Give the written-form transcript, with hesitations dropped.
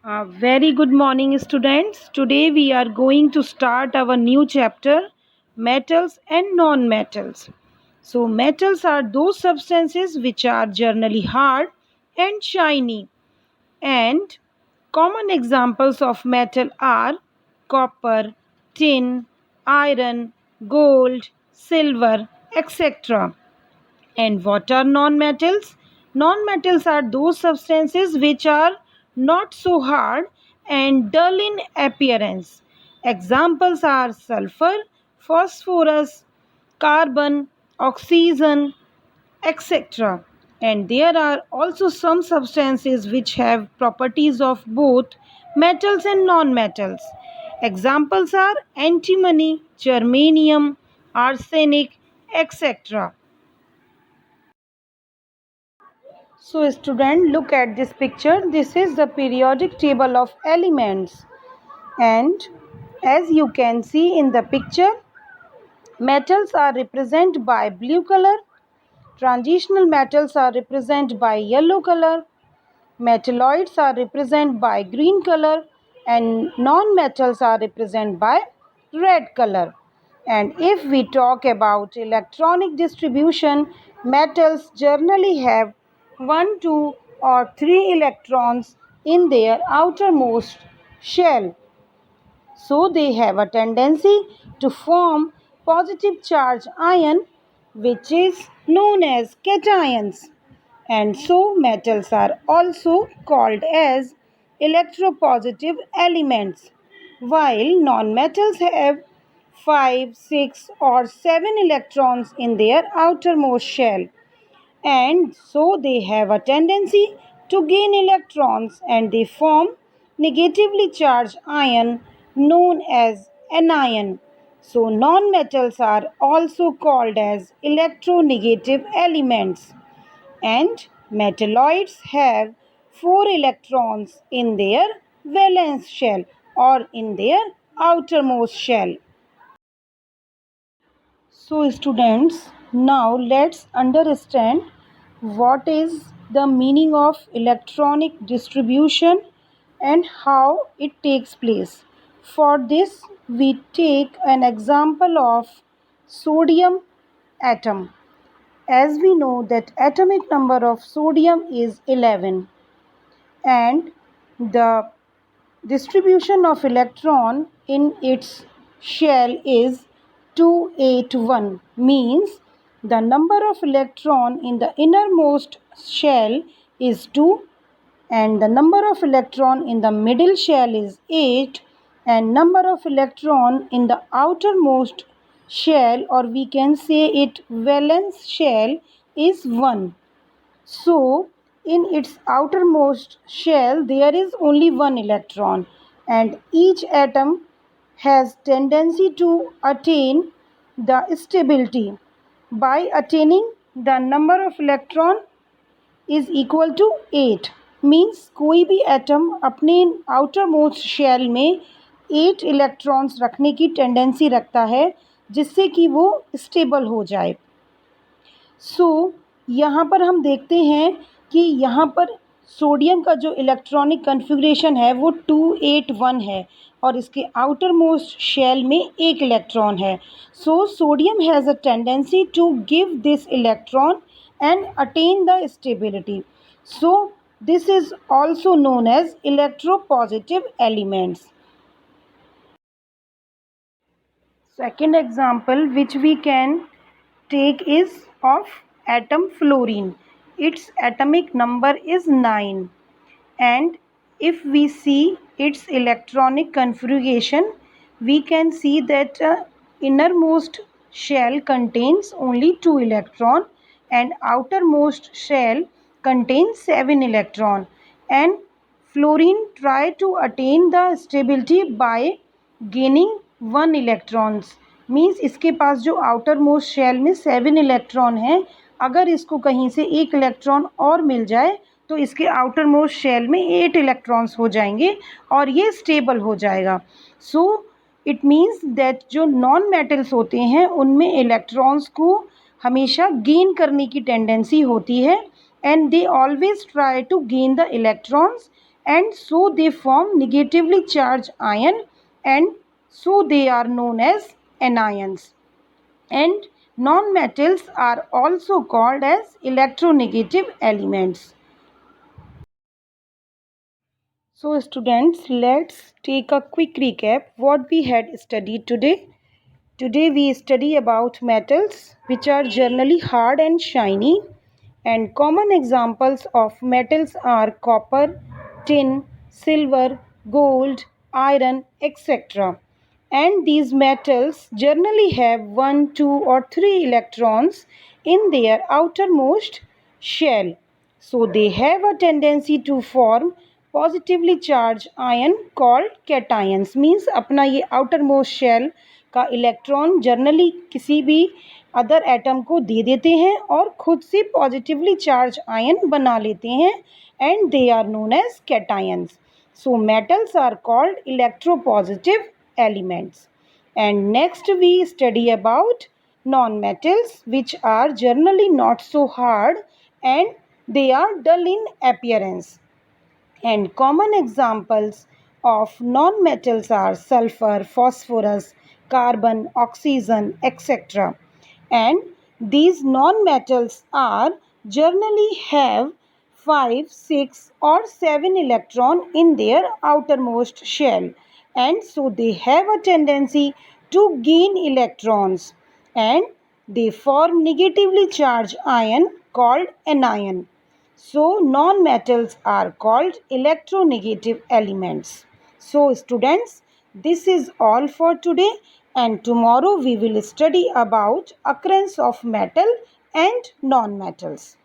Very good morning, students. Today we are going to start our new chapter, metals and non-metals. So, metals are those substances which are generally hard and shiny. And common examples of metal are copper, tin, iron, gold, silver, etc. And what are non-metals? Non-metals are those substances which are not so hard and dull in appearance. Examples are sulfur, phosphorus, carbon, oxygen, etc. And there are also some substances which have properties of both metals and non-metals. Examples are antimony, germanium, arsenic, etc. So student, look at this picture. This is the periodic table of elements, and as you can see in the picture, metals are represented by blue color, transitional metals are represented by yellow color, metalloids are represented by green color, and non-metals are represented by red color. And if we talk about electronic distribution, metals generally have 1, 2 or 3 electrons in their outermost shell. So they have a tendency to form positive charge ion, which is known as cations. And so metals are also called as electropositive elements, while non-metals have 5, 6 or 7 electrons in their outermost shell, and so they have a tendency to gain electrons and they form negatively charged ion known as anion. So non-metals are also called as electronegative elements, and metalloids have 4 electrons in their valence shell or in their outermost shell. So students, now let's understand what is the meaning of electronic distribution and how it takes place. For this, we take an example of sodium atom. As we know that atomic number of sodium is 11, and the distribution of electron in its shell is 281, means the number of electron in the innermost shell is 2 and the number of electron in the middle shell is 8 and number of electron in the outermost shell, or we can say it valence shell, is 1. So, in its outermost shell, there is only one electron, and each atom has tendency to attain the stability by attaining the number of electron is equal to 8. Means कोई भी atom अपने outer most shell में 8 electrons रखने की tendency रखता है जिससे कि वो स्टेबल हो जाए. सो यहाँ पर हम देखते हैं कि यहाँ पर सोडियम का जो इलेक्ट्रॉनिक कन्फिग्रेशन है वो 281 है और इसके आउटर मोस्ट शेल में एक इलेक्ट्रॉन है. So sodium has a tendency to give this electron and attain the stability. So this is also known as electropositive elements. Second example which we can take is of atom fluorine. Its atomic number is 9, and if we see its electronic configuration, we can see that innermost shell contains only 2 electron and outermost shell contains 7 electron, and fluorine try to attain the stability by gaining 1 electrons. Means इसके पास जो outer most shell में 7 electron है, अगर इसको कहीं से एक electron और मिल जाए तो इसके आउटर मोस्ट शेल में 8 इलेक्ट्रॉन्स हो जाएंगे और ये स्टेबल हो जाएगा. सो इट मीन्स दैट जो नॉन मेटल्स होते हैं उनमें इलेक्ट्रॉन्स को हमेशा गेन करने की टेंडेंसी होती है, and they always try to gain the electrons and so they form negatively charged ion, and so they are known as anions. And non-metals are also called as electronegative elements. So students, let's take a quick recap what we had studied today. Today we study about metals which are generally hard and shiny, and common examples of metals are copper, tin, silver, gold, iron, etc. And these metals generally have 1, 2 or 3 electrons in their outermost shell. So they have a tendency to form positively charged ion called cations. Means अपना ये outermost shell का electron generally किसी भी other atom को दे देते हैं और खुद से पॉजिटिवली चार्ज आयन बना लेते हैं, and they are known as cations. So metals are called electropositive elements. And next we study about non-metals which are generally not so hard and they are dull in appearance. And common examples of non-metals are sulfur, phosphorus, carbon, oxygen, etc. And these non-metals are generally have 5, 6 or 7 electron in their outermost shell, and so they have a tendency to gain electrons, and they form negatively charged ion called anion. So non-metals are called electronegative elements. So students, this is all for today, and tomorrow we will study about occurrence of metal and non-metals.